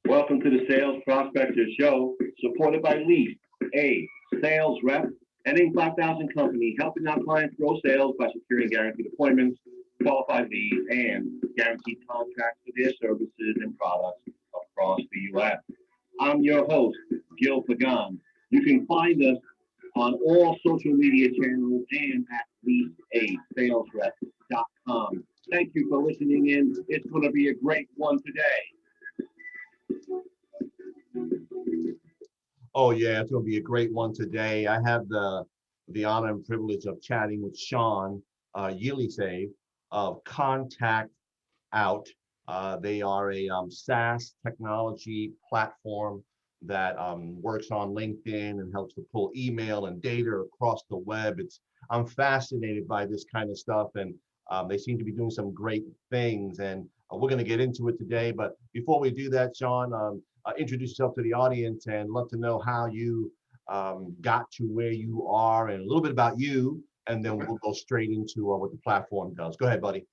Welcome to the Sales Prospector Show, supported by Lease, a sales rep and a 5,000 company helping our clients grow sales by securing guaranteed appointments, qualified leads, and guaranteed contracts for their services and products across the U.S. I'm your host, Gilbert. You can find us on all social media channels and at leaseasalesrep.com. Thank you for listening in. It's going to be a great one today. Oh yeah, it's going to be a great one today. I have the honor and privilege of chatting with Sean Yelisave of ContactOut. They are a SaaS technology platform that works on LinkedIn and helps to pull email and data across the web. I'm fascinated by this kind of stuff, and they seem to be doing some great things, and we're going to get into it today. But before we do that, Sean, introduce yourself to the audience and love to know how you got to where you are and a little bit about you, and then we'll go straight into what the platform does. Go ahead, buddy.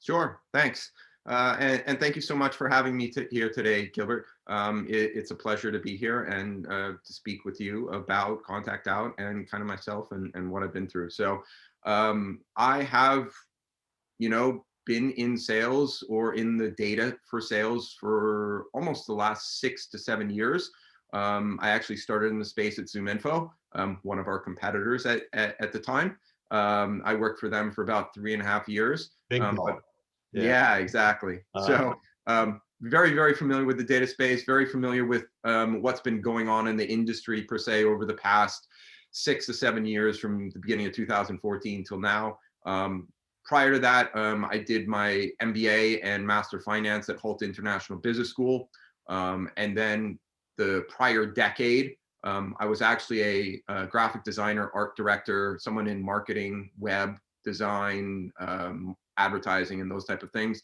Sure, thanks. And thank you so much for having me here today, Gilbert. It's a pleasure to be here and to speak with you about ContactOut and kind of myself and what I've been through. So I have, been in sales or in the data for sales for almost the last 6 to 7 years. I actually started in the space at ZoomInfo, one of our competitors at the time. I worked for them for about 3.5 years. Big dog. Yeah, exactly. So very, very familiar with the data space, very familiar with what's been going on in the industry per se over the past 6 to 7 years from the beginning of 2014 till now. Prior to that, I did my MBA and Master Finance at Holt International Business School. And then the prior decade, I was actually a graphic designer, art director, someone in marketing, web design, advertising, and those type of things,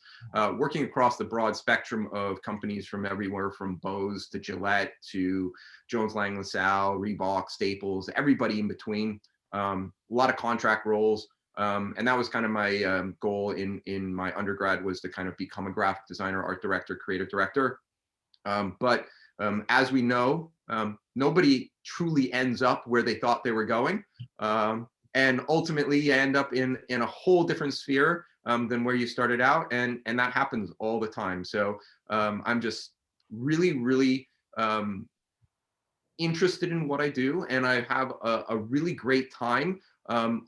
working across the broad spectrum of companies from everywhere from Bose to Gillette to Jones Lang LaSalle, Reebok, Staples, everybody in between. A lot of contract roles. And that was kind of my goal in my undergrad, was to kind of become a graphic designer, art director, creative director. But as we know, nobody truly ends up where they thought they were going. And ultimately you end up in a whole different sphere than where you started out. And that happens all the time. So I'm just really, really interested in what I do. And I have a really great time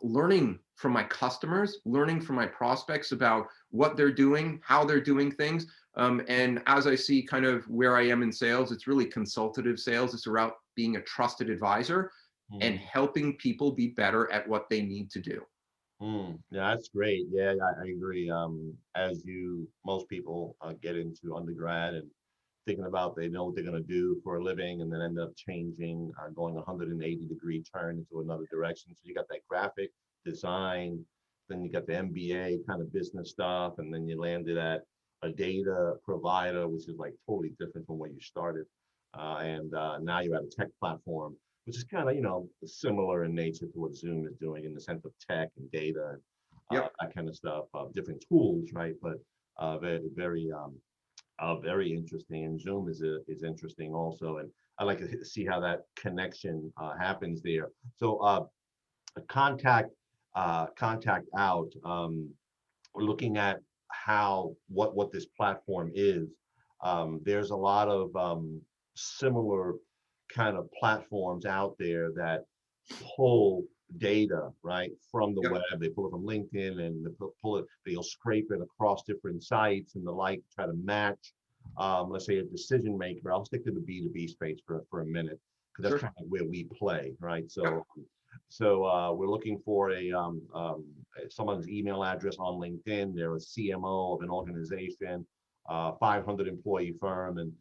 learning from my customers, learning from my prospects about what they're doing, how they're doing things. And as I see kind of where I am in sales, it's really consultative sales. It's about being a trusted advisor and helping people be better at what they need to do. Yeah, that's great. Yeah, I agree. As most people get into undergrad and thinking about they know what they're going to do for a living, and then end up changing, going 180-degree turn into another direction. So you got that graphic design, then you got the MBA kind of business stuff, and then you landed at a data provider, which is like totally different from where you started. And now you're at a tech platform, which is kind of, similar in nature to what Zoom is doing in the sense of tech and data and that kind of stuff, different tools, right? But very, very interesting. And Zoom is interesting also. And I like to see how that connection happens there. So ContactOut, we're looking at what this platform is. There's a lot of similar kind of platforms out there that pull data right from the web. They pull it from LinkedIn and they pull it, they'll scrape it across different sites and the like, try to match let's say a decision maker. I'll stick to the B2B space for a minute, because that's kind of where we play, right? So we're looking for someone's email address on LinkedIn. They're a CMO of an organization, 500 employee firm, and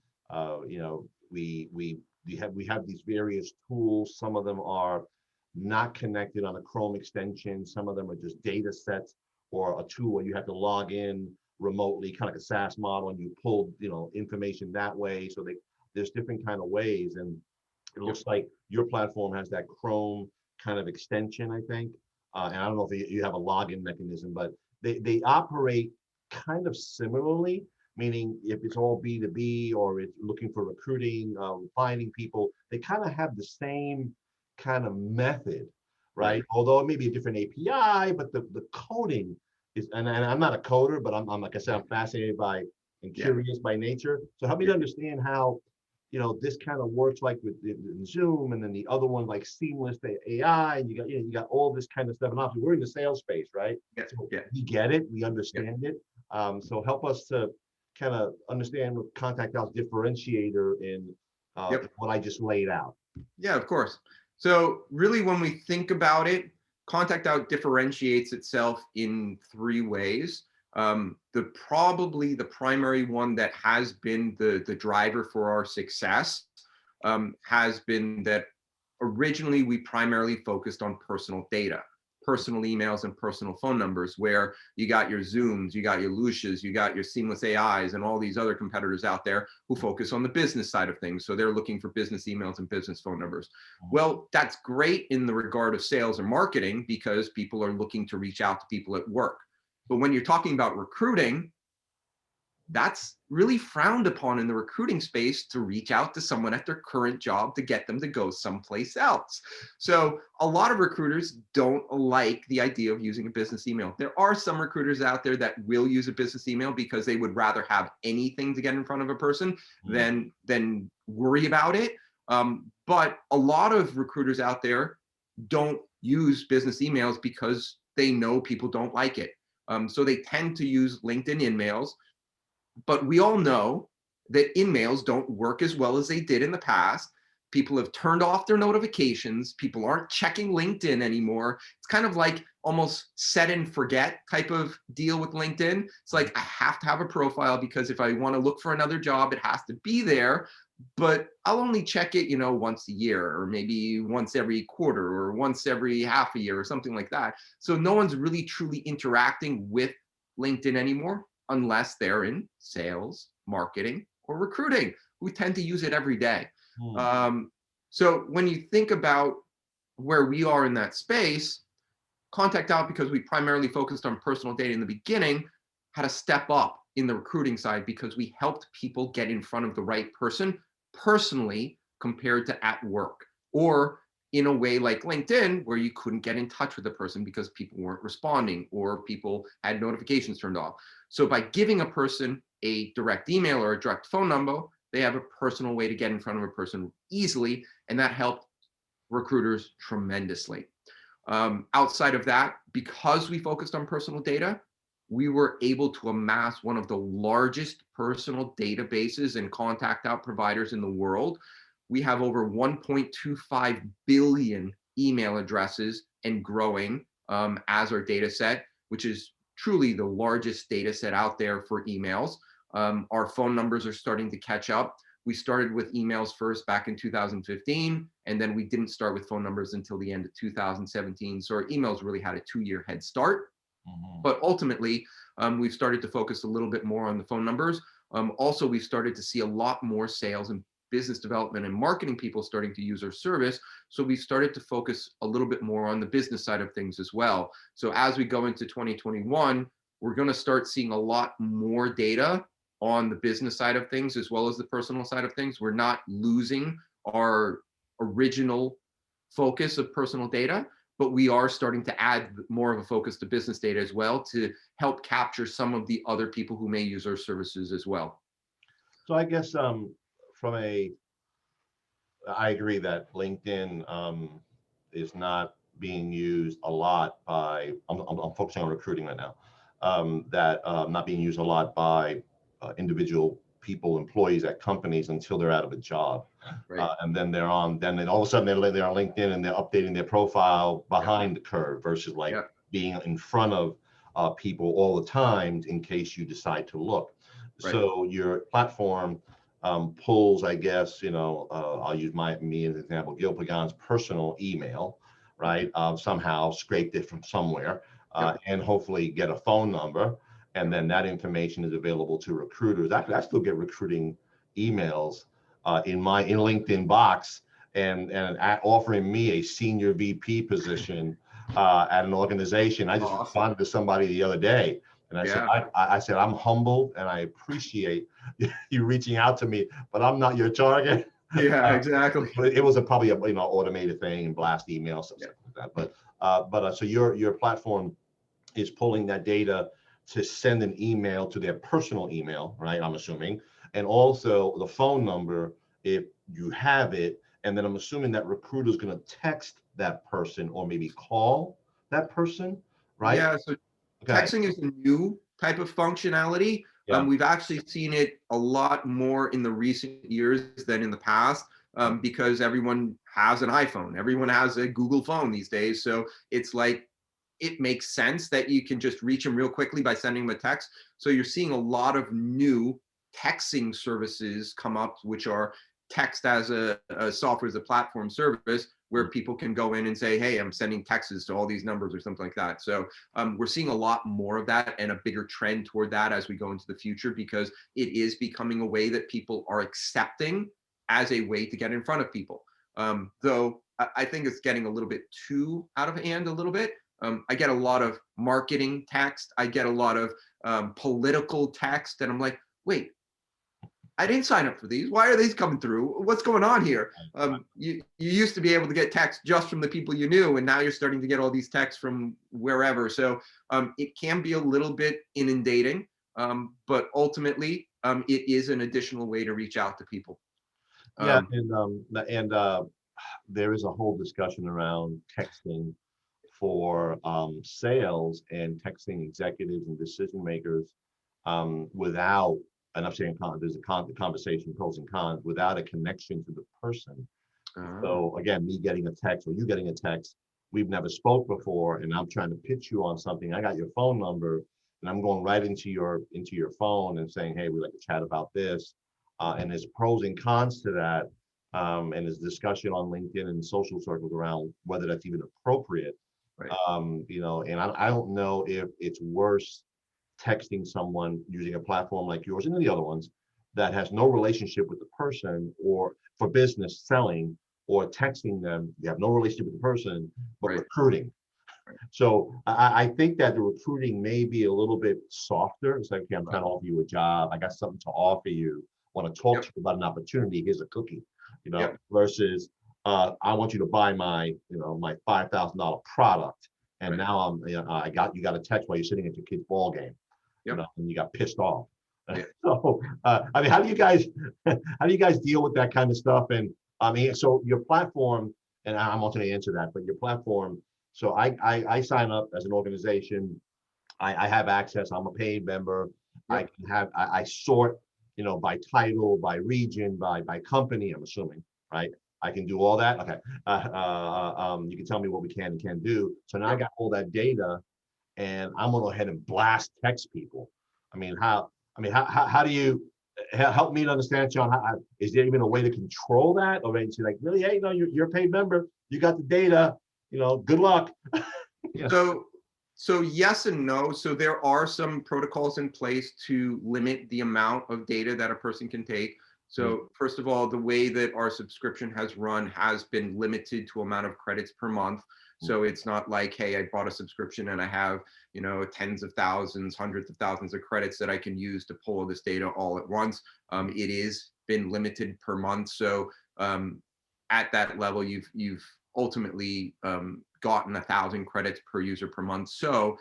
we have these various tools. Some of them are not connected on a Chrome extension. Some of them are just data sets or a tool where you have to log in remotely, kind of like a SaaS model, and you pull information that way. So there's different kind of ways, and it looks like your platform has that Chrome kind of extension, I think. And I don't know if you have a login mechanism, but they operate kind of similarly. meaning if it's all B2B or it's looking for recruiting, finding people, they kind of have the same kind of method, right? Although it may be a different API, but the coding is, and I'm not a coder, but I'm like I said, I'm fascinated by and curious by nature. So help me to understand how, this kind of works like with Zoom, and then the other one like seamless AI, and you got all this kind of stuff. And obviously we're in the sales space, right? So we get it, we understand it. So help us to kind of understand what ContactOut's differentiator in what I just laid out. Yeah, of course. So really, when we think about it, ContactOut differentiates itself in three ways. Probably the primary one that has been the driver for our success has been that originally we primarily focused on personal data, personal emails and personal phone numbers, where you got your Zooms, you got your Lucias, you got your seamless AIs, and all these other competitors out there who focus on the business side of things. So they're looking for business emails and business phone numbers. Well, that's great in the regard of sales and marketing because people are looking to reach out to people at work. But when you're talking about recruiting, that's really frowned upon in the recruiting space, to reach out to someone at their current job to get them to go someplace else. So a lot of recruiters don't like the idea of using a business email. There are some recruiters out there that will use a business email because they would rather have anything to get in front of a person than worry about it. But a lot of recruiters out there don't use business emails because they know people don't like it. So they tend to use LinkedIn InMails. But we all know that InMails don't work as well as they did in the past. People have turned off their notifications. People aren't checking LinkedIn anymore. It's kind of like almost set and forget type of deal with LinkedIn. It's like, I have to have a profile because if I want to look for another job, it has to be there. But I'll only check it, once a year, or maybe once every quarter, or once every half a year, or something like that. So no one's really truly interacting with LinkedIn anymore, unless they're in sales, marketing, or recruiting, who tend to use it every day. So when you think about where we are in that space, ContactOut, because we primarily focused on personal data in the beginning, had to step up in the recruiting side because we helped people get in front of the right person personally compared to at work, or in a way like LinkedIn, where you couldn't get in touch with the person because people weren't responding or people had notifications turned off. So by giving a person a direct email or a direct phone number, they have a personal way to get in front of a person easily, and that helped recruiters tremendously. Outside of that, because we focused on personal data, we were able to amass one of the largest personal databases and ContactOut providers in the world. We have over 1.25 billion email addresses and growing as our data set, which is truly the largest data set out there for emails. Our phone numbers are starting to catch up. We started with emails first back in 2015, and then we didn't start with phone numbers until the end of 2017. So our emails really had a 2-year head start. But ultimately, we've started to focus a little bit more on the phone numbers. Also, we've started to see a lot more sales and business development and marketing people starting to use our service. So we started to focus a little bit more on the business side of things as well. So as we go into 2021, we're going to start seeing a lot more data on the business side of things as well as the personal side of things. We're not losing our original focus of personal data, but we are starting to add more of a focus to business data as well to help capture some of the other people who may use our services as well. So I guess I agree that LinkedIn is not being used a lot by, I'm focusing on recruiting right now, not being used a lot by individual people, employees at companies until they're out of a job. Right. And then then all of a sudden they're on LinkedIn and they're updating their profile behind the curve versus being in front of people all the time in case you decide to look. Right. So your platform pulls, I guess, I'll use me as an example, Gilbert's personal email, right? Somehow scraped it from somewhere and hopefully get a phone number. And then that information is available to recruiters. I still get recruiting emails in LinkedIn box and offering me a senior VP position at an organization. I just responded to somebody the other day, And I said, Yeah. I said, I'm humbled and I appreciate you reaching out to me, but I'm not your target. Yeah, exactly. But it was probably a automated thing and blast email, stuff Yeah. like that. But so your platform is pulling that data to send an email to their personal email, right? I'm assuming, and also the phone number if you have it, and then I'm assuming that recruiter is going to text that person or maybe call that person, right? Yeah, so Okay. texting is a new type of functionality. Yeah. We've actually seen it a lot more in the recent years than in the past, because everyone has an iPhone, everyone has a Google phone these days. So it's like it makes sense that you can just reach them real quickly by sending them a text. So you're seeing a lot of new texting services come up, which are text as a software as a platform service where people can go in and say, hey, I'm sending texts to all these numbers or something like that. So we're seeing a lot more of that and a bigger trend toward that as we go into the future, because it is becoming a way that people are accepting as a way to get in front of people. Though I think it's getting a little bit too out of hand a little bit. I get a lot of marketing text. I get a lot of political text, and I'm like, wait, I didn't sign up for these. Why are these coming through? What's going on here? You used to be able to get text just from the people you knew, and now you're starting to get all these texts from wherever. So it can be a little bit inundating, but ultimately it is an additional way to reach out to people. Yeah, and there is a whole discussion around texting for sales and texting executives and decision makers without, and I'm saying there's a conversation, pros and cons, without a connection to the person. So again, me getting a text or you getting a text, we've never spoke before, and I'm trying to pitch you on something. I got your phone number, and I'm going right into your phone and saying, hey, we'd like to chat about this. And there's pros and cons to that. And there's discussion on LinkedIn and social circles around whether that's even appropriate. Right. And I don't know if it's worse texting someone using a platform like yours and the other ones that has no relationship with the person, or for business selling, or texting them, you have no relationship with the person, but Right. recruiting. So I think that the recruiting may be a little bit softer. It's like, okay, I'm trying to offer you a job. I got something to offer you. Want to talk to you about an opportunity. Here's a cookie, versus I want you to buy my, my $5,000 product. And now I got a text while you're sitting at your kid's ball game, and you got pissed off. So, I mean, how do you guys deal with that kind of stuff? And I mean, so your platform, and I'm not going to answer that, but your platform. So I sign up as an organization. I have access. I'm a paid member. I can have. I sort, by title, by region, by company. I'm assuming, right? I can do all that. Okay. You can tell me what we can and can't do. So now I got all that data, and I'm gonna go ahead and blast text people. I mean, how do you help me to understand, Sean? Is there even a way to control that, or maybe like, really, hey, you're a paid member, you got the data, good luck. So yes and no. So there are some protocols in place to limit the amount of data that a person can take. So first of all, the way that our subscription has run has been limited to amount of credits per month. So it's not like, hey, I bought a subscription and I have, tens of thousands, hundreds of thousands of credits that I can use to pull this data all at once. It is been limited per month. So at that level, you've ultimately gotten 1,000 credits per user per month. So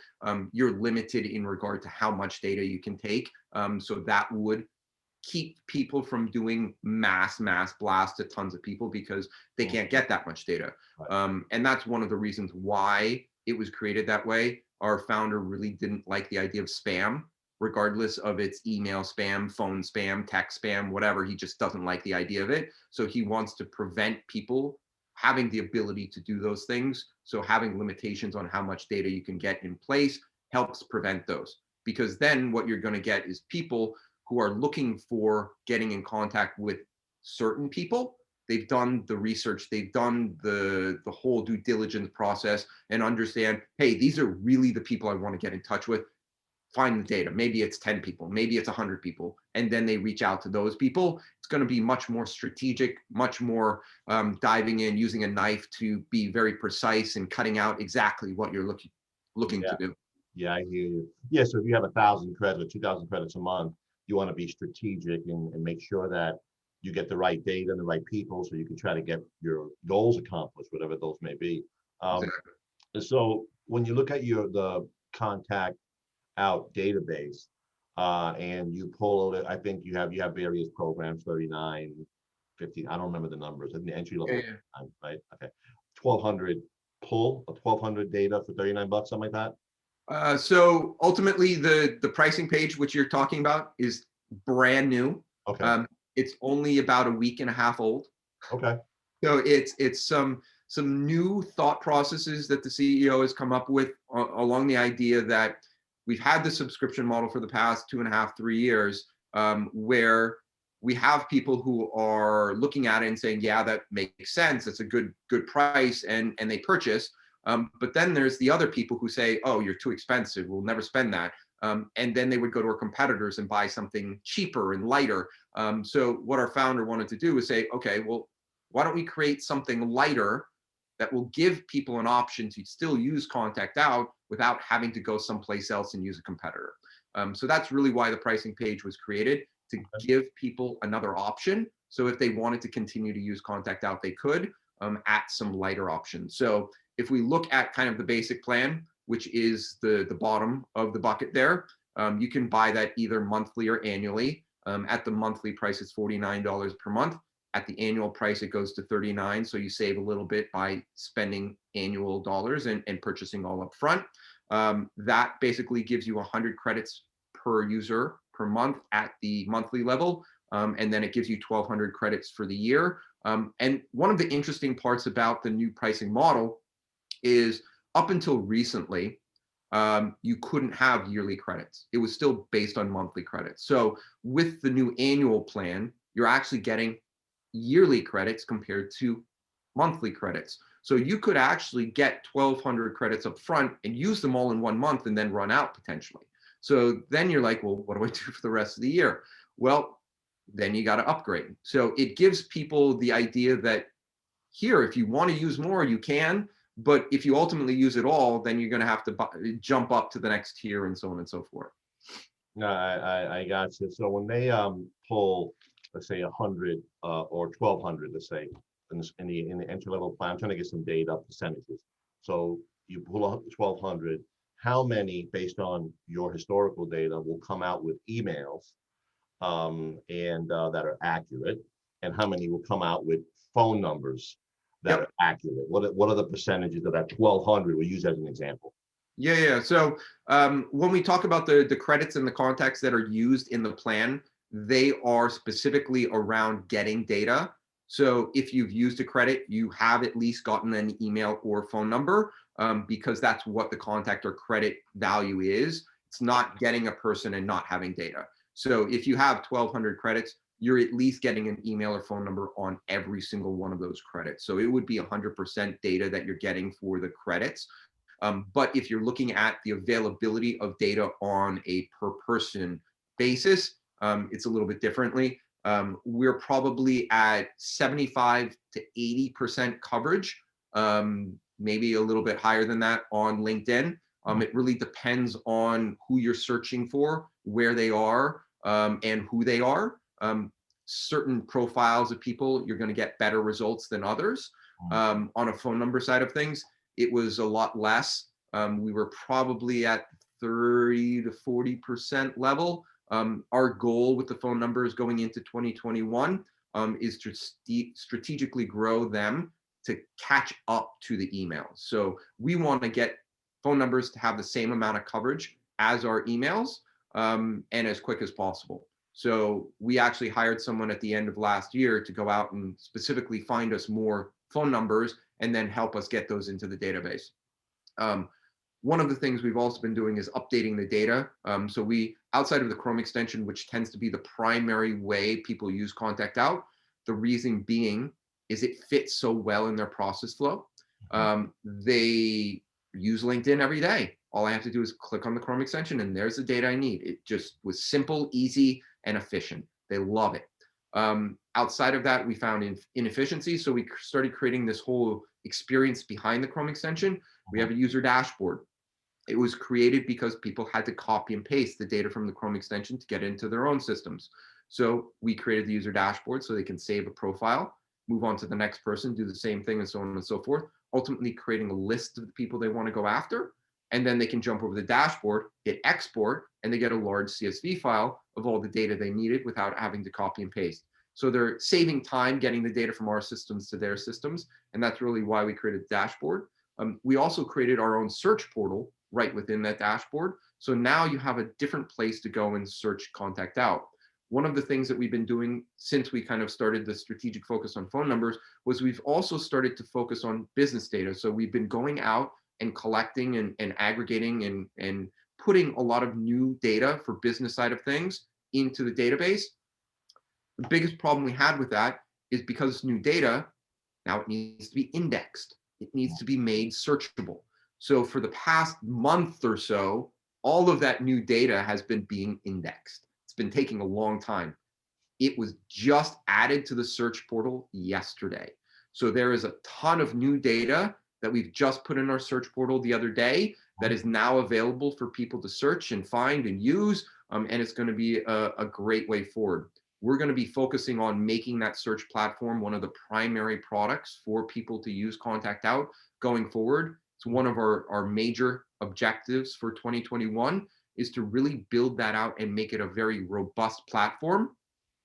you're limited in regard to how much data you can take. So that would keep people from doing mass blast to tons of people, because they can't get that much data. And that's one of the reasons why it was created that way. Our founder really didn't like the idea of spam, regardless of its email spam, phone spam, text spam, whatever. He just doesn't like the idea of it. So he wants to prevent people having the ability to do those things. So having limitations on how much data you can get in place helps prevent those, because then what you're going to get is people who are looking for getting in contact with certain people. They've done the research, they've done the whole due diligence process, and understand, hey, these are really the people I want to get in touch with. Find the data. Maybe it's 10 people, maybe it's 100 people, and then they reach out to those people. It's going to be much more strategic, much more diving in, using a knife to be very precise and cutting out exactly what you're looking to do. Yeah, I hear you. Yeah, so if you have 1,000 credits or 2,000 credits a month, you want to be strategic and make sure that you get the right data and the right people so you can try to get your goals accomplished, whatever those may be. Um, Exactly. so when you look at the contact out database, and you pull it, I think you have various programs, 39, 50, I don't remember the numbers, and the entry Yeah, level, yeah. right? Okay. 1,200 pull, a 1,200 data for 39 bucks, something like that? So ultimately, the pricing page which you're talking about is brand new. Okay, Um, it's only about a week and a half old. okay, So it's some new thought processes that the CEO has come up with along the idea that we've had the subscription model for the past 2.5, 3 years, where we have people who are looking at it and saying, yeah, that makes sense. It's a good price, and they purchase. But then there's the other people who say, oh, you're too expensive. We'll never spend that. And then they would go to our competitors and buy something cheaper and lighter. So what our founder wanted to do was say, okay, well, why don't we create something lighter that will give people an option to still use Contact Out without having to go someplace else and use a competitor. So that's really why the pricing page was created, to give people another option. So if they wanted to continue to use Contact Out, they could, at some lighter options. So if we look at kind of the basic plan, which is the bottom of the bucket there, you can buy that either monthly or annually. At the monthly price, it's $49 per month. At the annual price, it goes to $39. So you save a little bit by spending annual dollars and purchasing all up front. That basically gives you 100 credits per user per month at the monthly level. And then it gives you 1,200 credits for the year. And one of the interesting parts about the new pricing model is, up until recently, you couldn't have yearly credits. It was still based on monthly credits. So with the new annual plan, you're actually getting yearly credits compared to monthly credits. So you could actually get 1,200 credits up front and use them all in 1 month and then run out potentially. So then you're like, well, what do I do for the rest of the year? Well, then you got to upgrade. So it gives people the idea that here, if you want to use more, you can. But if you ultimately use it all, then you're going to have to jump up to the next tier and so on and so forth. no, I got you. So when they pull, let's say 100 or 1,200, let's say, in the entry level plan, I'm trying to get some data percentages. So you pull 1,200, how many, based on your historical data, will come out with emails, and that are accurate, and how many will come out with phone numbers that Yep. are accurate? What are the percentages of that 1,200 we use as an example? Yeah. So when we talk about the credits and the contacts that are used in the plan, they are specifically around getting data. So if you've used a credit, you have at least gotten an email or phone number, because that's what the contact or credit value is. It's not getting a person and not having data. So if you have 1,200 credits, you're at least getting an email or phone number on every single one of those credits. So it would be 100% data that you're getting for the credits. But if you're looking at the availability of data on a per person basis, it's a little bit differently. We're probably at 75 to 80% coverage, maybe a little bit higher than that on LinkedIn. It really depends on who you're searching for, where they are, and who they are. Certain profiles of people, you're going to get better results than others. On a phone number side of things, it was a lot less. We were probably at 30 to 40% level. Our goal with the phone numbers going into 2021 is to strategically grow them to catch up to the emails. So we want to get phone numbers to have the same amount of coverage as our emails, and as quick as possible. So we actually hired someone at the end of last year to go out and specifically find us more phone numbers and then help us get those into the database. One of the things we've also been doing is updating the data. So we, outside of the Chrome extension, which tends to be the primary way people use Contact Out, the reason being is it fits so well in their process flow. They use LinkedIn every day. All I have to do is click on the Chrome extension and there's the data I need. It just was simple, easy, and efficient. They love it. Outside of that, we found inefficiencies. So we started creating this whole experience behind the Chrome extension. We have a user dashboard. It was created because people had to copy and paste the data from the Chrome extension to get into their own systems. So we created the user dashboard so they can save a profile, move on to the next person, do the same thing, and so on and so forth, ultimately creating a list of the people they want to go after. And then they can jump over the dashboard, hit export, and they get a large CSV file of all the data they needed without having to copy and paste. So they're saving time getting the data from our systems to their systems. And that's really why we created the dashboard. We also created our own search portal right within that dashboard. So now you have a different place to go and search ContactOut. One of the things that we've been doing since we kind of started the strategic focus on phone numbers was we've also started to focus on business data. So we've been going out and collecting and aggregating and putting a lot of new data for business side of things into the database. The biggest problem we had with that is because it's new data, now it needs to be indexed. It needs to be made searchable. So for the past month or so, all of that new data has been being indexed. It's been taking a long time. It was just added to the search portal yesterday. So there is a ton of new data that we've just put in our search portal the other day that is now available for people to search and find and use. And it's going to be a great way forward. We're going to be focusing on making that search platform one of the primary products for people to use ContactOut going forward. It's one of our major objectives for 2021 is to really build that out and make it a very robust platform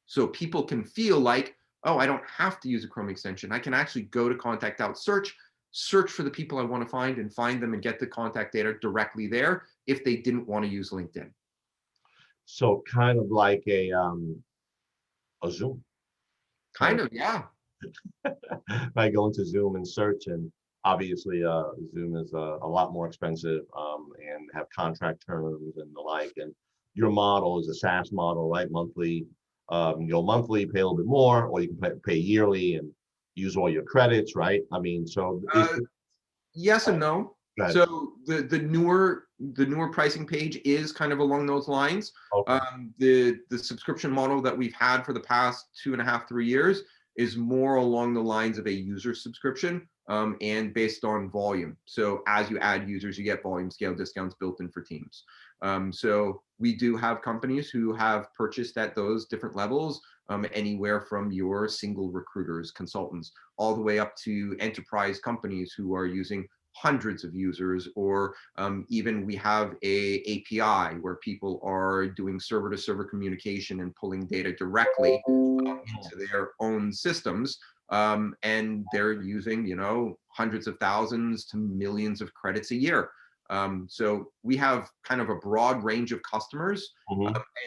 so people can feel like, oh, I don't have to use a Chrome extension. I can actually go to ContactOut search for the people I want to find and find them and get the contact data directly there if they didn't want to use LinkedIn. So kind of like a Zoom. Kind of, yeah. I go into Zoom and search, and obviously Zoom is a lot more expensive and have contract terms and the like. And your model is a SaaS model, right? Monthly, you'll monthly pay a little bit more, or you can pay yearly and use all your credits, right? I mean, so Yes and no. Go So the newer pricing page is kind of along those lines. Okay. The subscription model that we've had for the past 2.5, 3 years is more along the lines of a user subscription and based on volume. So as you add users, you get volume scale discounts built in for teams. So we do have companies who have purchased at those different levels, anywhere from your single recruiters, consultants, all the way up to enterprise companies who are using hundreds of users, or even we have a API where people are doing server to server communication and pulling data directly into their own systems. And they're using, hundreds of thousands to millions of credits a year. So we have kind of a broad range of customers.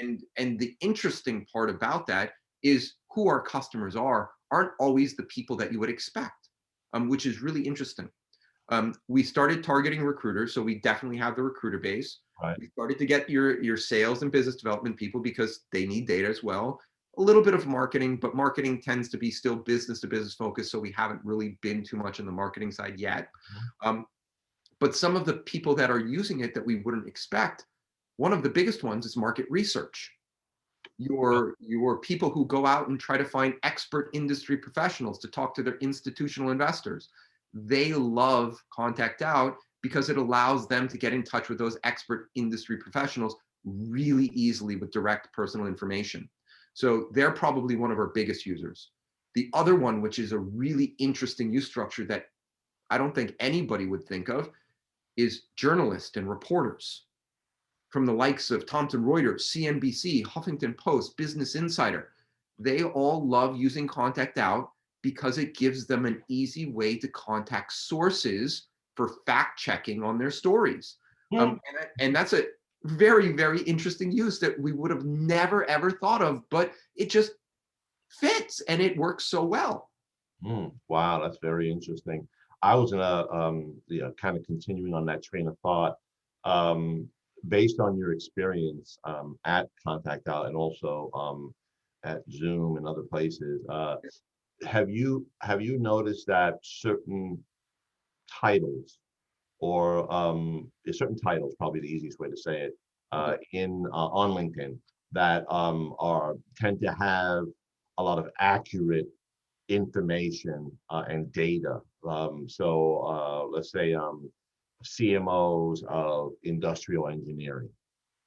And the interesting part about that is who our customers aren't always the people that you would expect, which is really interesting. We started targeting recruiters, so we definitely have the recruiter base. Right. We started to get your sales and business development people because they need data as well. A little bit of marketing, but marketing tends to be still business to business focused, so we haven't really been too much on the marketing side yet. But some of the people that are using it that we wouldn't expect, one of the biggest ones is market research. Your people who go out and try to find expert industry professionals to talk to their institutional investors. They love ContactOut because it allows them to get in touch with those expert industry professionals really easily with direct personal information. So they're probably one of our biggest users. The other one, which is a really interesting use structure that I don't think anybody would think of, is journalists and reporters from the likes of Thomson Reuters, CNBC, Huffington Post, Business Insider. They all love using ContactOut because it gives them an easy way to contact sources for fact checking on their stories. And that's a very, very interesting use that we would have never, ever thought of, but it just fits and it works so well. Wow, that's very interesting. I was gonna kind of continuing on that train of thought, based on your experience at ContactOut and also at Zoom and other places. Have you noticed that certain titles or certain titles, probably the easiest way to say it, in on LinkedIn that tend to have a lot of accurate information and data. So let's say CMOs of industrial engineering.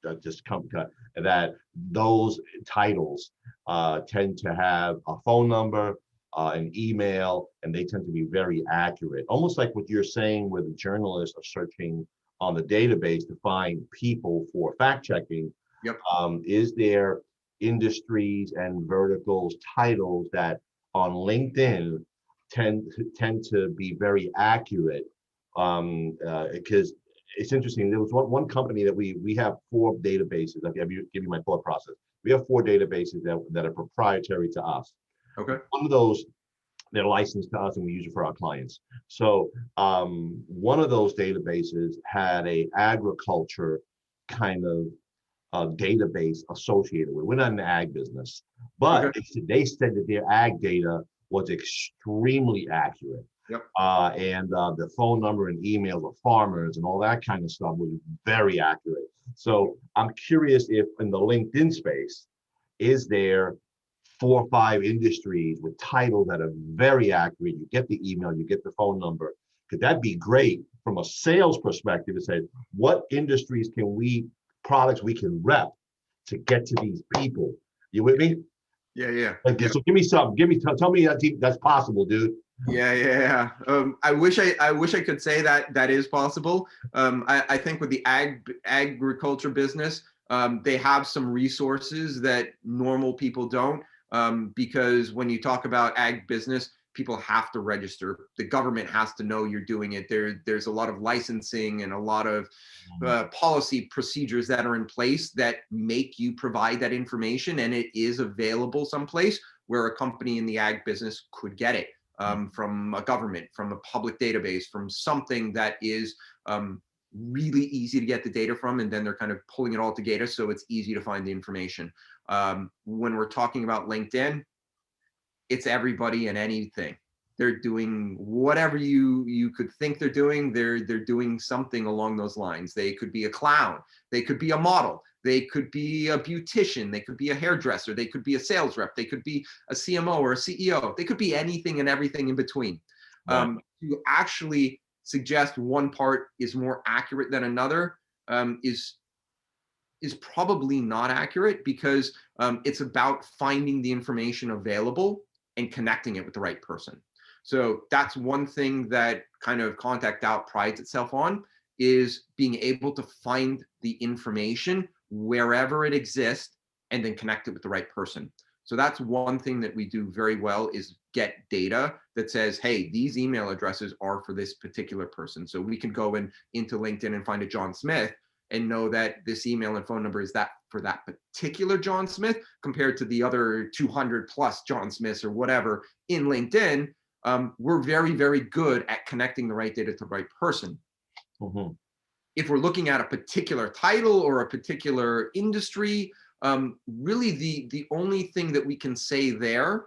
That just come that those titles tend to have a phone number, an email, and they tend to be very accurate. Almost like what you're saying, where the journalists are searching on the database to find people for fact checking. Yep. Is there industries and verticals titles that on LinkedIn tend to be very accurate? Because it's interesting. There was one company that we have 4 databases. I'll give you my thought process. We have 4 databases that are proprietary to us. Okay. One of those, they're licensed to us and we use it for our clients. So one of those databases had a agriculture kind of database associated with it. We're not in the ag business, but Okay. they said that their ag data was extremely accurate. Yep. And the phone number and emails of farmers and all that kind of stuff was very accurate. So I'm curious if in the LinkedIn space, is there 4 or 5 industries with titles that are very accurate? You get the email, you get the phone number. Could that be great from a sales perspective to say, what industries products we can rep to get to these people? You with me? Yeah. Like, so give me some, tell me that's possible, dude. Yeah. I wish I could say that is possible. I think with the agriculture business, they have some resources that normal people don't. Because when you talk about ag business, people have to register. The government has to know you're doing it. There's a lot of licensing and a lot of policy procedures that are in place that make you provide that information, and it is available someplace where a company in the ag business could get it. From a government, from a public database, from something that is really easy to get the data from, and then they're kind of pulling it all together so it's easy to find the information. When we're talking about LinkedIn, it's everybody and anything. They're doing whatever you could think they're doing. They're doing something along those lines. They could be a clown. They could be a model. They could be a beautician. They could be a hairdresser. They could be a sales rep. They could be a CMO or a CEO. They could be anything and everything in between. Right. To actually suggest one part is more accurate than another is probably not accurate, because it's about finding the information available and connecting it with the right person. So that's one thing that kind of ContactOut prides itself on, is being able to find the information wherever it exists and then connect it with the right person. So that's one thing that we do very well, is get data that says, hey, these email addresses are for this particular person. So we can go into LinkedIn and find a John Smith and know that this email and phone number is that for that particular John Smith, compared to the other 200 plus John Smiths or whatever in LinkedIn. We're very, very good at connecting the right data to the right person. Mm-hmm. If we're looking at a particular title or a particular industry, really the only thing that we can say there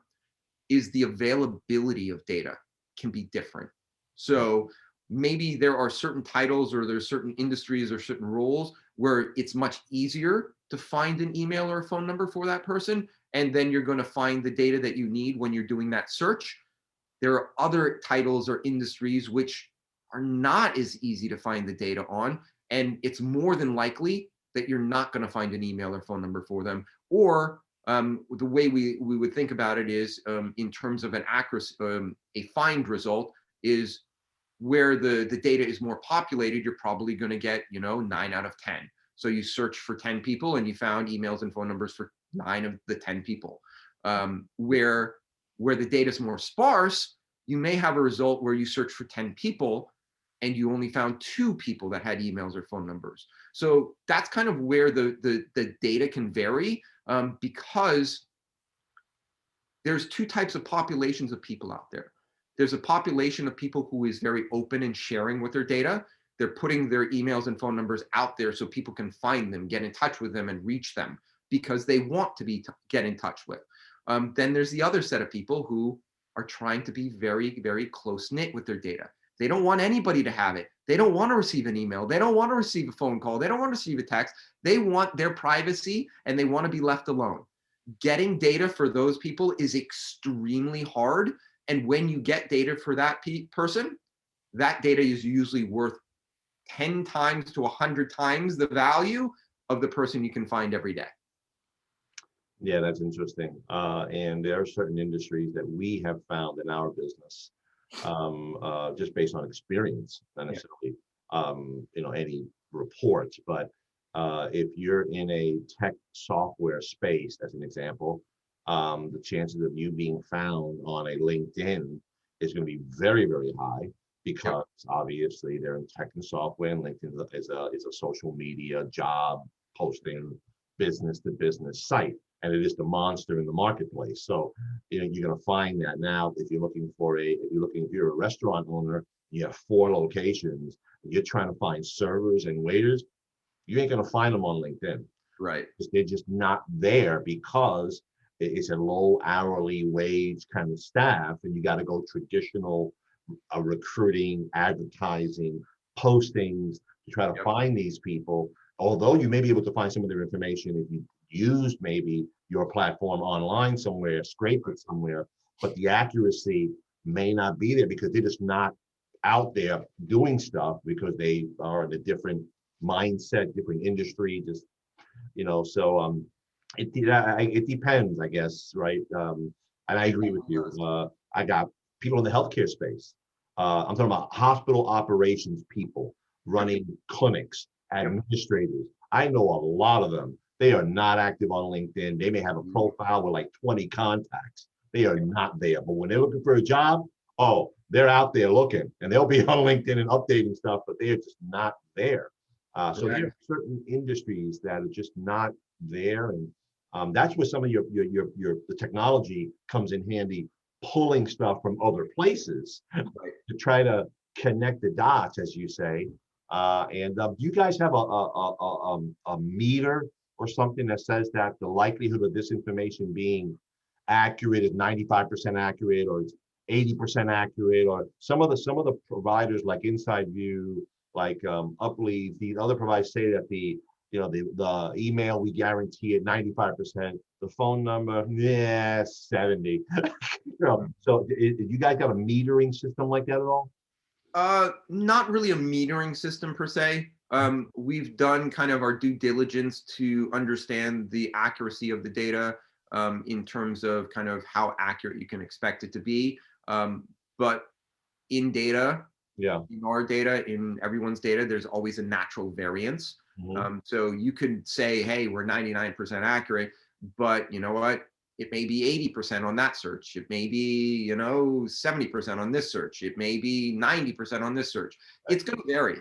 is the availability of data can be different. So maybe there are certain titles or there's certain industries or certain roles where it's much easier to find an email or a phone number for that person, and then you're going to find the data that you need when you're doing that search. There are other titles or industries which are not as easy to find the data on, and it's more than likely that you're not going to find an email or phone number for them. Or the way we would think about it is, in terms of an accuracy, a find result is where the data is more populated, you're probably going to get 9 out of 10. So you search for 10 people and you found emails and phone numbers for 9 of the 10 people. Where the data is more sparse, you may have a result where you search for 10 people and you only found 2 people that had emails or phone numbers. So that's kind of where the data can vary, because there's 2 types of populations of people out there. There's a population of people who is very open and sharing with their data. They're putting their emails and phone numbers out there so people can find them, get in touch with them, and reach them because they want to get in touch with. Then there's the other set of people who are trying to be very, very close-knit with their data. They don't want anybody to have it. They don't want to receive an email. They don't want to receive a phone call. They don't want to receive a text. They want their privacy and they want to be left alone. Getting data for those people is extremely hard. And when you get data for that person, that data is usually worth 10 times to 100 times the value of the person you can find every day. Yeah, that's interesting. And there are certain industries that we have found in our business, just based on experience, not necessarily, any reports, but if you're in a tech software space, as an example, the chances of you being found on a LinkedIn is going to be very, very high because obviously they're in tech and software, and LinkedIn is a social media job posting business to business site, and it is the monster in the marketplace. So you're going to find that now if you're a restaurant owner, you have 4 locations, you're trying to find servers and waiters, you ain't going to find them on LinkedIn. Right. They're just not there because it's a low hourly wage kind of staff, and you got to go traditional recruiting, advertising, postings to try to find these people. Although you may be able to find some of their information if you used maybe your platform online somewhere, scrape it somewhere, but the accuracy may not be there because they're just not out there doing stuff because they are in a different mindset, different industry, just so it depends, I guess, right? And I agree with you. I got people in the healthcare space. I'm talking about hospital operations people running clinics, administrators. I know a lot of them. They are not active on LinkedIn. They may have a profile with like 20 contacts. They are not there. But when they're looking for a job, oh, they're out there looking, and they'll be on LinkedIn and updating stuff, but they are just not there. So there are certain industries that are just not there, and that's where some of the technology comes in handy, pulling stuff from other places to try to connect the dots, as you say. And do you guys have a meter or something that says that the likelihood of this information being accurate is 95% accurate, or it's 80% accurate, or some of the providers like Inside View, like Upleave, these other providers say that the email we guarantee at 95%, the phone number, 70. So you guys got a metering system like that at all? Not really a metering system per se. We've done kind of our due diligence to understand the accuracy of the data in terms of kind of how accurate you can expect it to be. But in data, in our data, in everyone's data, there's always a natural variance. So you could say, hey, we're 99% accurate, but you know what? It may be 80% on that search. It may be, 70% on this search. It may be 90% on this search. It's going to vary.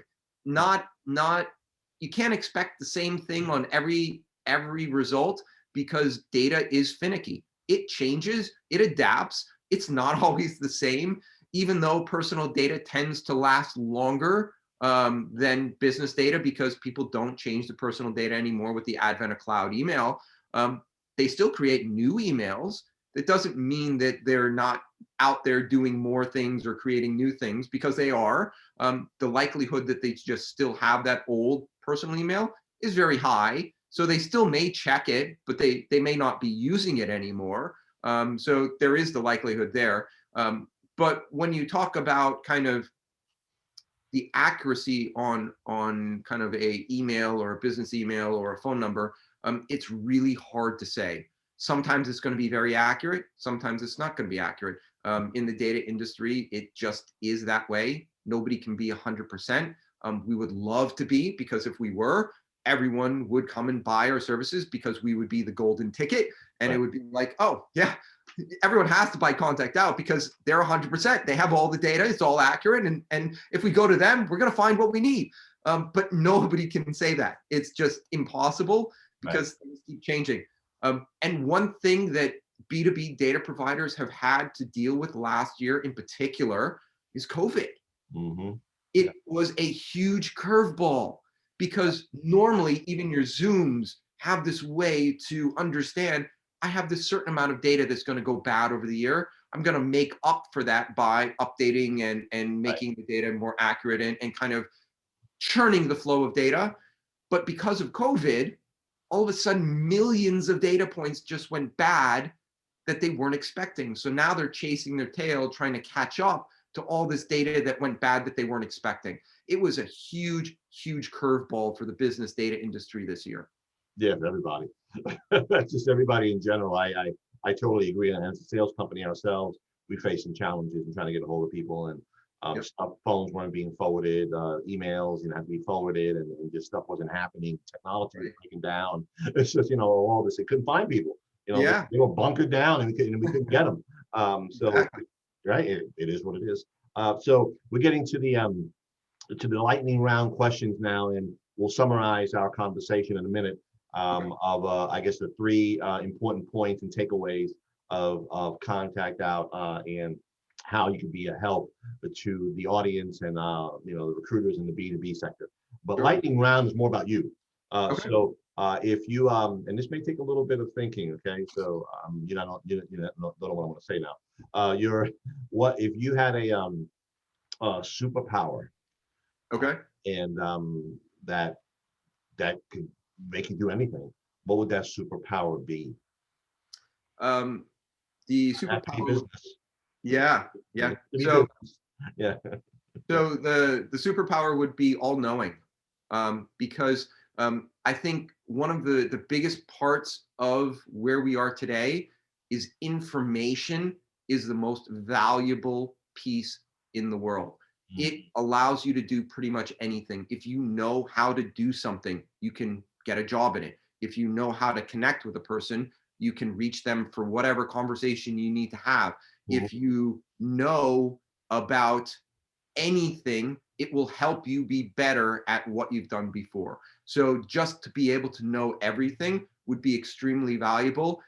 You can't expect the same thing on every result because data is finicky. It changes, it adapts. It's not always the same, even though personal data tends to last longer than business data because people don't change the personal data anymore with the advent of cloud email. They still create new emails. That doesn't mean that they're not out there doing more things or creating new things, because they are. The likelihood that they just still have that old personal email is very high. So they still may check it, but they may not be using it anymore. So there is the likelihood there. But when you talk about kind of the accuracy on kind of a email or a business email or a phone number, it's really hard to say. Sometimes it's going to be very accurate. Sometimes it's not going to be accurate. In the data industry, it just is that way. Nobody can be 100%. We would love to be, because if we were, everyone would come and buy our services because we would be the golden ticket. And it would be like, oh, yeah, everyone has to buy ContactOut because they're 100%. They have all the data. It's all accurate. And if we go to them, we're going to find what we need. But nobody can say that. It's just impossible because things keep changing. And one thing that B2B data providers have had to deal with last year in particular is COVID. It was a huge curveball because normally even your Zooms have this way to understand, I have this certain amount of data that's going to go bad over the year. I'm going to make up for that by updating and making the data more accurate and kind of churning the flow of data. But because of COVID, all of a sudden, millions of data points just went bad that they weren't expecting. So now they're chasing their tail, trying to catch up to all this data that went bad that they weren't expecting. It was a huge, huge curveball for the business data industry this year. Yeah, for everybody. That's just everybody in general. I totally agree. And as a sales company ourselves, we face some challenges in trying to get a hold of people, and Yep. stuff, phones weren't being forwarded, emails, had to be forwarded, and just stuff wasn't happening. Technology was Right. breaking down. It's just, all this, it couldn't find people. Yeah. They were bunkered down, and we couldn't get them. So, Exactly. right, it is what it is. So we're getting to the lightning round questions now, and we'll summarize our conversation in a minute. Of I guess the three important points and takeaways of Contact Out, and how you can be a help to the audience and the recruiters in the B2B sector. But Sure. lightning round is more about you. Okay. So if you and this may take a little bit of thinking, okay? So you don't know what I'm going to say now. What if you had a superpower, Okay. and that could make you do anything, what would that superpower be? Um, the Have to be superpower. business. Yeah. Yeah. To be So, business. Yeah. so the superpower would be all knowing, because I think one of the biggest parts of where we are today is information is the most valuable piece in the world. It allows you to do pretty much anything. If you know how to do something, you can get a job in it. If you know how to connect with a person, you can reach them for whatever conversation you need to have. Mhm. If you know about anything, it will help you be better at what you've done before. So just to be able to know everything would be extremely valuable.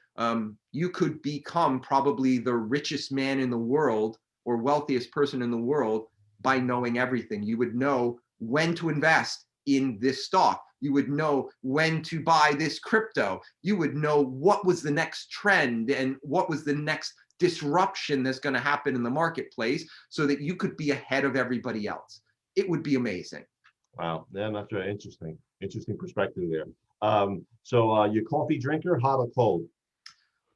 You could become probably the richest man in the world or wealthiest person in the world by knowing everything. You would know when to invest in this stock. You would know when to buy this crypto. You would know what was the next trend and what was the next disruption that's going to happen in the marketplace, so that you could be ahead of everybody else. It would be amazing. Wow, yeah, that's very interesting. Interesting perspective there. So you coffee drinker, hot or cold?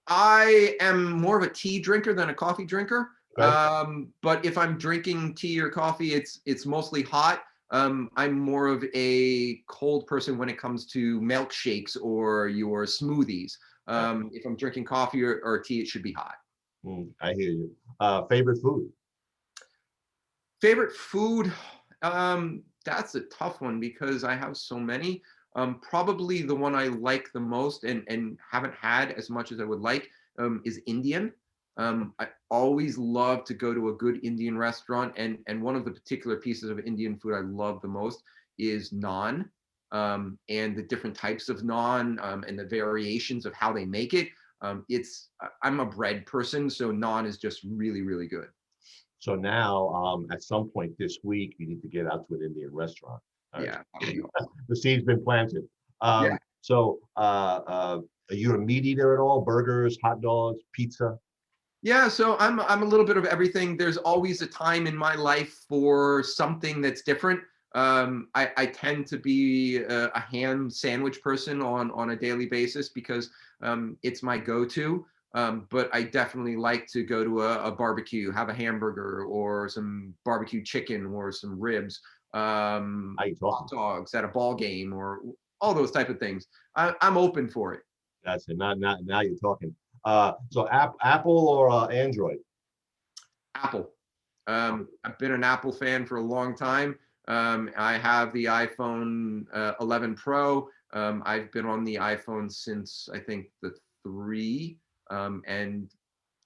I am more of a tea drinker than a coffee drinker. Okay. But if I'm drinking tea or coffee, it's mostly hot. I'm more of a cold person when it comes to milkshakes or your smoothies. If I'm drinking coffee or tea, it should be hot. I hear you. Favorite food? Favorite food? That's a tough one because I have so many. Probably the one I like the most and haven't had as much as I would like is Indian. I always love to go to a good Indian restaurant, and one of the particular pieces of Indian food I love the most is naan, and the different types of naan, and the variations of how they make it. I'm a bread person, so naan is just really, really good. So now, at some point this week, you need to get out to an Indian restaurant. All right. Yeah, that would be awesome. The seed's been planted. Yeah. So, are you a meat eater at all? Burgers, hot dogs, pizza? Yeah, so I'm a little bit of everything. There's always a time in my life for something that's different. I tend to be a ham sandwich person on a daily basis because it's my go-to. But I definitely like to go to a barbecue, have a hamburger or some barbecue chicken or some ribs, How you hot talking? dogs at a ball game or all those type of things. I'm open for it. That's it. Now you're talking. So Apple or Android? Apple. I've been an Apple fan for a long time. I have the iPhone 11 Pro. I've been on the iPhone since I think the 3, and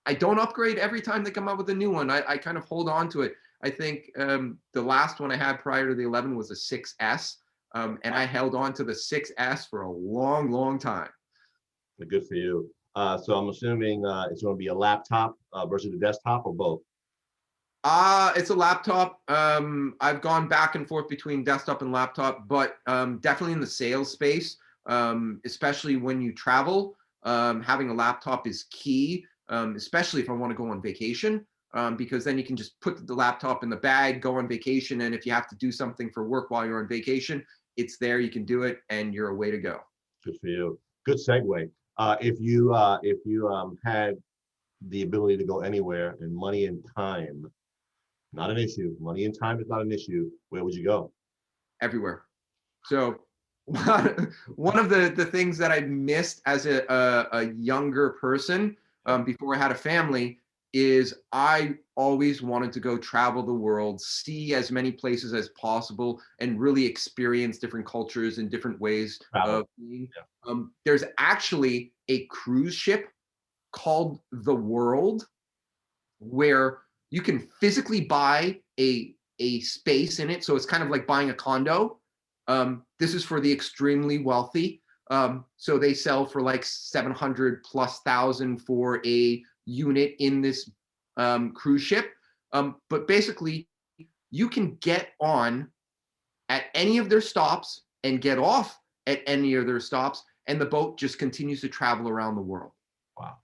I don't upgrade every time they come out with a new one. I kind of hold on to it. I think the last one I had prior to the 11 was a 6S, and I held on to the 6S for a long, long time. Good for you. So I'm assuming it's going to be a laptop versus a desktop, or both? It's a laptop. I've gone back and forth between desktop and laptop, but definitely in the sales space, especially when you travel, having a laptop is key, especially if I want to go on vacation, because then you can just put the laptop in the bag, go on vacation, and if you have to do something for work while you're on vacation, it's there, you can do it, and you're a way to go. Good for you. Good segue. If you had the ability to go anywhere, and money and time Not an issue. Money and time is not an issue. Where would you go? Everywhere. So one of the things that I missed as a younger person, before I had a family, is I always wanted to go travel the world, see as many places as possible, and really experience different cultures and different ways Travel. of being. Yeah. There's actually a cruise ship called The World, where you can physically buy a space in it. So it's kind of like buying a condo. This is for the extremely wealthy. So they sell for like 700 plus thousand for a unit in this cruise ship. But basically, you can get on at any of their stops and get off at any of their stops, and the boat just continues to travel around the world. Wow.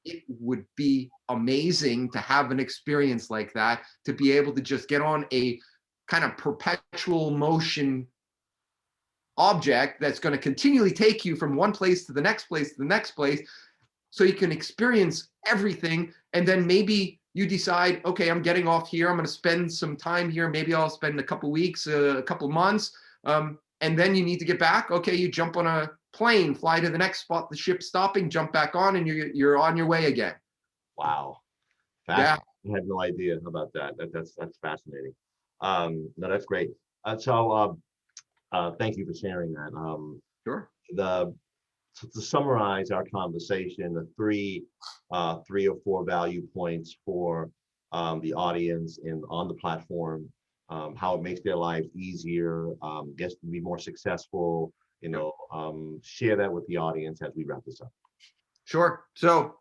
It would be amazing to have an experience like that, to be able to just get on a kind of perpetual motion object that's going to continually take you from one place to the next place to the next place, so you can experience everything. And then maybe you decide, okay, I'm getting off here, I'm going to spend some time here, maybe I'll spend a couple weeks, a couple months, and then you need to get back. Okay, you jump on a plane, fly to the next spot, the ship's stopping, jump back on, and you're on your way again. Wow. Yeah. I had no idea about that. That's fascinating. No, that's great. Thank you for sharing that. Sure. To summarize our conversation, the three or four value points for the audience and on the platform, how it makes their lives easier, gets to be more successful. Share that with the audience as we wrap this up. Sure. So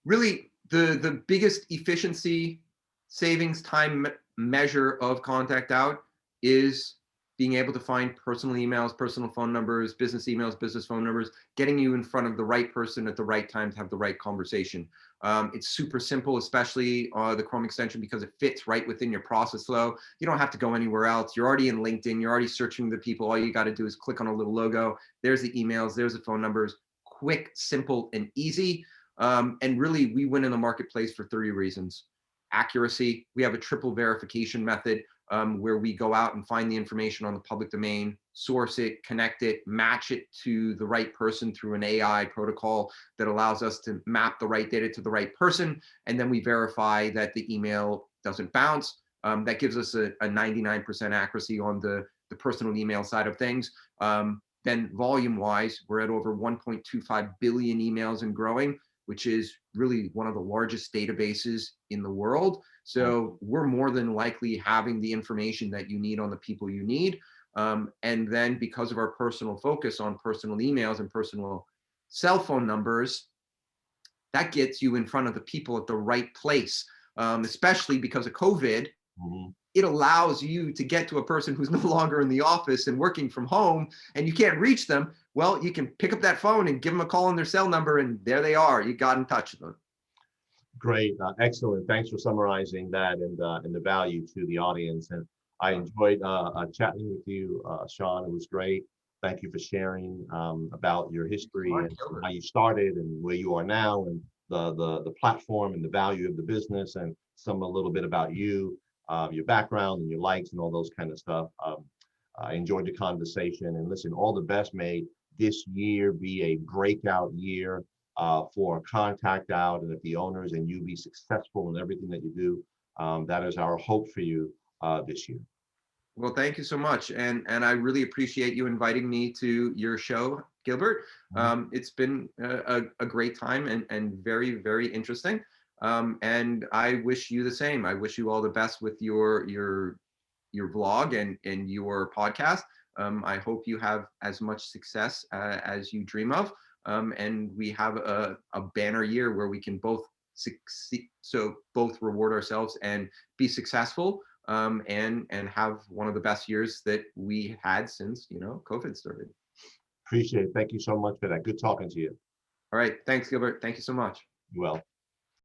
really the biggest efficiency savings time measure of ContactOut is being able to find personal emails, personal phone numbers, business emails, business phone numbers, getting you in front of the right person at the right time to have the right conversation. It's super simple, especially the Chrome extension, because it fits right within your process flow. You don't have to go anywhere else. You're already in LinkedIn. You're already searching the people. All you got to do is click on a little logo. There's the emails. There's the phone numbers. Quick, simple, and easy. And really, we win in the marketplace for 3 reasons. Accuracy. We have a triple verification method where we go out and find the information on the public domain, source it, connect it, match it to the right person through an AI protocol that allows us to map the right data to the right person. And then we verify that the email doesn't bounce. That gives us a 99% accuracy on the personal email side of things. Then volume-wise, we're at over 1.25 billion emails and growing, which is really one of the largest databases in the world. So we're more than likely having the information that you need on the people you need. And then because of our personal focus on personal emails and personal cell phone numbers, that gets you in front of the people at the right place, especially because of COVID. Mhm. It allows you to get to a person who's no longer in the office and working from home, and you can't reach them. Well, you can pick up that phone and give them a call on their cell number, and there they are. You got in touch with them. Great, excellent. Thanks for summarizing that and the value to the audience. And I enjoyed chatting with you, Sean. It was great. Thank you for sharing about your history and how you started and where you are now, and the platform and the value of the business, and a little bit about you, your background and your likes and all those kind of stuff. I enjoyed the conversation, and listen, all the best. May this year be a breakout year for ContactOut, and that the owners and you be successful in everything that you do. That is our hope for you this year. Well, thank you so much. And I really appreciate you inviting me to your show, Gilbert. It's been a great time and very, very interesting. And I wish you the same. I wish you all the best with your vlog and your podcast. I hope you have as much success as you dream of. And we have a banner year where we can both succeed, so both reward ourselves and be successful, and have one of the best years that we had since COVID started. Appreciate it. Thank you so much for that. Good talking to you. All right, thanks, Gilbert. Thank you so much. You well.